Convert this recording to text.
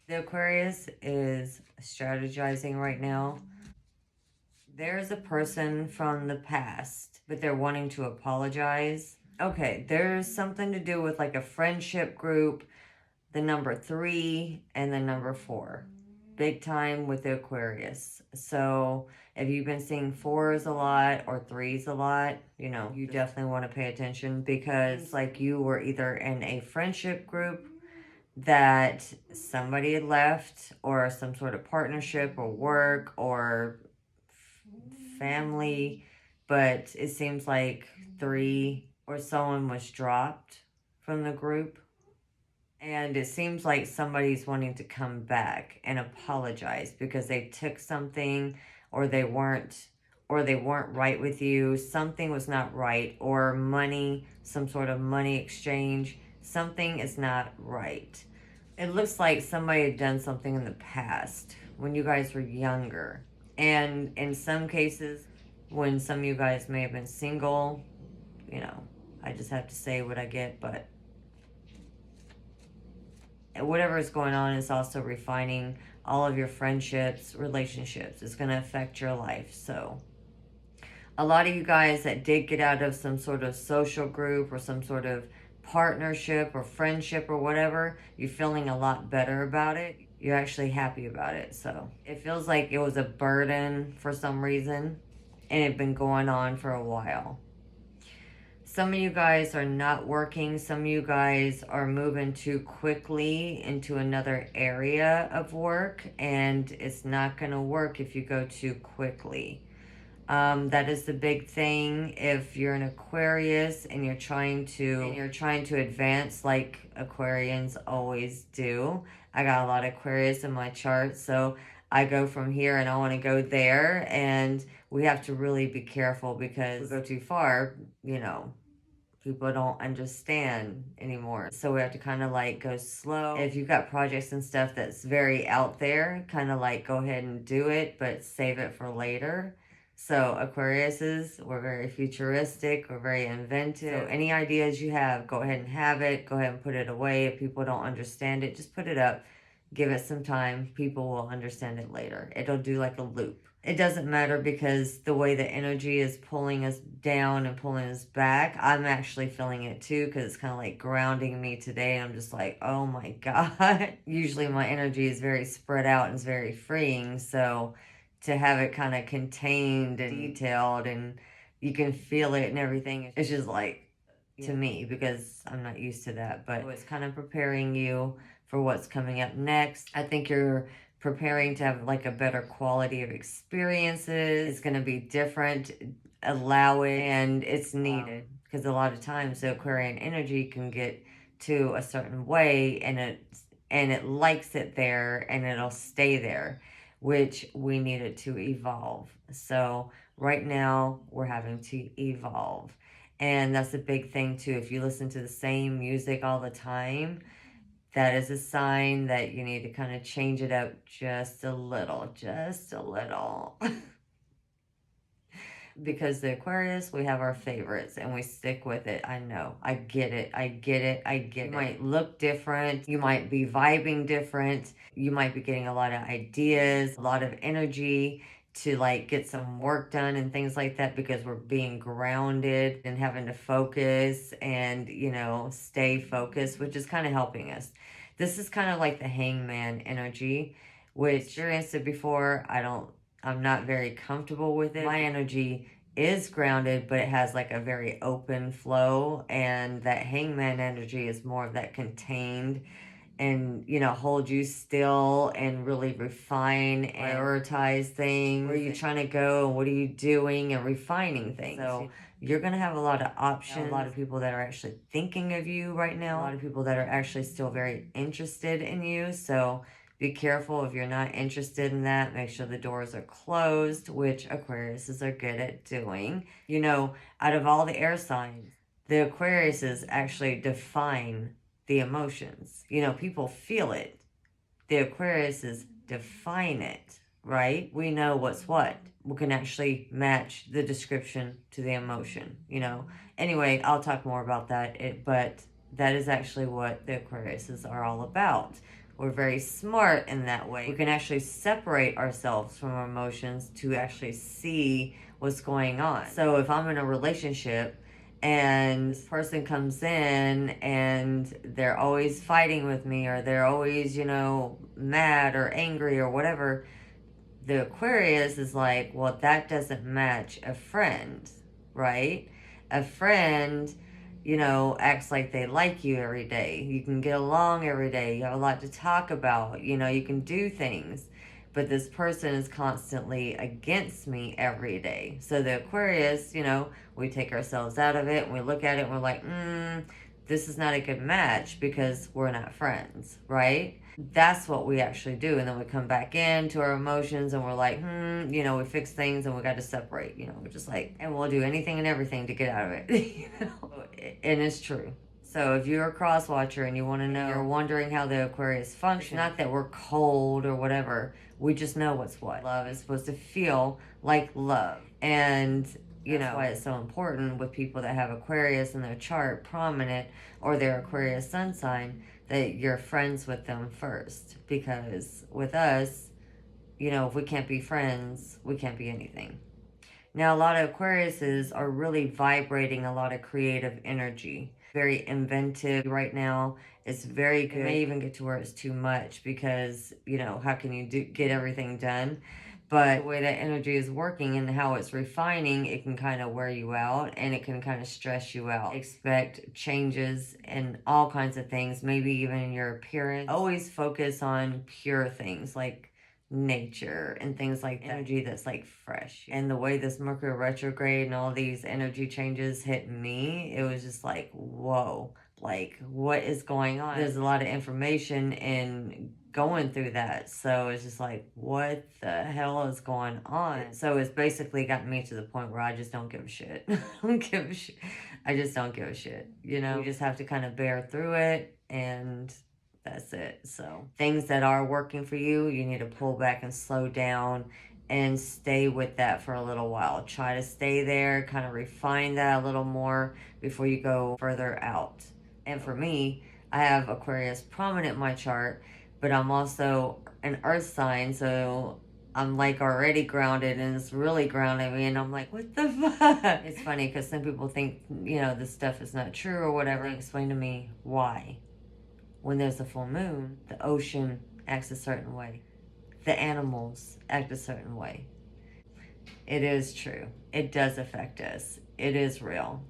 The Aquarius is strategizing right now. There's a person from the past, but they're wanting to apologize. Okay, there's something to do with like a friendship group, the number 3 and the number 4. Big time with the Aquarius. So if you've been seeing 4s a lot or 3s a lot, you definitely want to pay attention, because like you were either in a friendship group that somebody had left, or some sort of partnership or work or family, but it seems like 3 or someone was dropped from the group. And it seems like somebody's wanting to come back and apologize because they took something, or they weren't right with you. Something was not right, or money, some sort of money exchange. Something is not right. It looks like somebody had done something in the past when you guys were younger. And in some cases, when some of you guys may have been single, I just have to say what I get, but whatever is going on is also refining all of your friendships, relationships. It's going to affect your life. So a lot of you guys that did get out of some sort of social group or some sort of partnership or friendship or whatever, you're feeling a lot better about it. You're actually happy about it. So it feels like it was a burden for some reason, and it had been going on for a while. Some of you guys are not working. Some of you guys are moving too quickly into another area of work, and it's not going to work if you go too quickly. That is the big thing. If you're an Aquarius and you're trying to advance like Aquarians always do. I got a lot of Aquarius in my chart, so I go from here and I want to go there, and we have to really be careful, because if we go too far, people don't understand anymore. So we have to kind of like go slow. If you've got projects and stuff that's very out there, kind of like go ahead and do it, but save it for later. So Aquariuses, we're very futuristic, we're very inventive. So any ideas you have, go ahead and have it. Go ahead and put it away. If people don't understand it, just put it up. Give it some time. People will understand it later. It'll do like a loop. It doesn't matter, because the way the energy is pulling us down and pulling us back, I'm actually feeling it too, because it's kind of like grounding me today. And I'm just like, oh my God. Usually my energy is very spread out and it's very freeing. So to have it kind of contained and detailed, and you can feel it and everything, it's just like, to me, because I'm not used to that. But it's kind of preparing you for what's coming up next. I think you're preparing to have like a better quality of experiences. It's going to be different. Allow it, and it's needed, because a lot of times the Aquarian energy can get to a certain way, and it likes it there, and it'll stay there, which we needed to evolve. So right now we're having to evolve. And that's a big thing too. If you listen to the same music all the time, that is a sign that you need to kind of change it up just a little, just a little. Because the Aquarius, we have our favorites and we stick with it. I know. I get it. I get it. I get it. You might look different. You might be vibing different. You might be getting a lot of ideas, a lot of energy to like get some work done and things like that, because we're being grounded and having to focus and, stay focused, which is kind of helping us. This is kind of like the hangman energy, which I experienced it before. I'm not very comfortable with it. My energy is grounded, but it has like a very open flow, and that hangman energy is more of that contained and, hold you still and really refine and prioritize things. Where are you trying to go, and what are you doing, and refining things. So you're going to have a lot of options, a lot of people that are actually thinking of you right now, a lot of people that are actually still very interested in you. So be careful if you're not interested in that. Make sure the doors are closed, which Aquariuses are good at doing. Out of all the air signs, the Aquariuses actually define the emotions. People feel it. The Aquariuses define it, right? We know what's what. We can actually match the description to the emotion, Anyway, I'll talk more about that, but that is actually what the Aquariuses are all about. We're very smart in that way. We can actually separate ourselves from our emotions to actually see what's going on. So if I'm in a relationship and this person comes in and they're always fighting with me, or they're always, mad or angry or whatever, the Aquarius is like, well, that doesn't match a friend, right? A friend, acts like they like you every day. You can get along every day. You have a lot to talk about. You can do things. But this person is constantly against me every day. So the Aquarius, we take ourselves out of it and we look at it and we're like, this is not a good match because we're not friends, right? That's what we actually do. And then we come back into our emotions and we're like, we fix things and we got to separate, we're just like, and we'll do anything and everything to get out of it, And it's true. So if you're a cross watcher and you want to know, you're wondering how the Aquarius functions, not that we're cold or whatever, we just know what's what. Love is supposed to feel like love. And that's why it's so important with people that have Aquarius in their chart prominent, or their Aquarius sun sign, that you're friends with them first. Because with us, if we can't be friends, we can't be anything. Now, a lot of Aquariuses are really vibrating a lot of creative energy. Very inventive right now. It's very good. It may even get to where it's too much because, how can you get everything done? But the way that energy is working and how it's refining, it can kind of wear you out and it can kind of stress you out. Expect changes in all kinds of things, maybe even in your appearance. Always focus on pure things like nature and things like that. Energy that's like fresh. And the way this Mercury retrograde and all these energy changes hit me, it was just like, whoa, like what is going on? There's a lot of information in going through that, so it's just like, what the hell is going on? So it's basically gotten me to the point where I just don't give a shit. I don't give a shit. I just don't give a shit. You just have to kind of bear through it, and that's it. So things that are working for you, you need to pull back and slow down and stay with that for a little while. Try to stay there, kind of refine that a little more before you go further out. And for me, I have Aquarius prominent in my chart, but I'm also an earth sign, so I'm like already grounded, and it's really grounding me, and I'm like, what the fuck? It's funny because some people think, this stuff is not true or whatever. Explain to me why. When there's a full moon, the ocean acts a certain way. The animals act a certain way. It is true. It does affect us. It is real.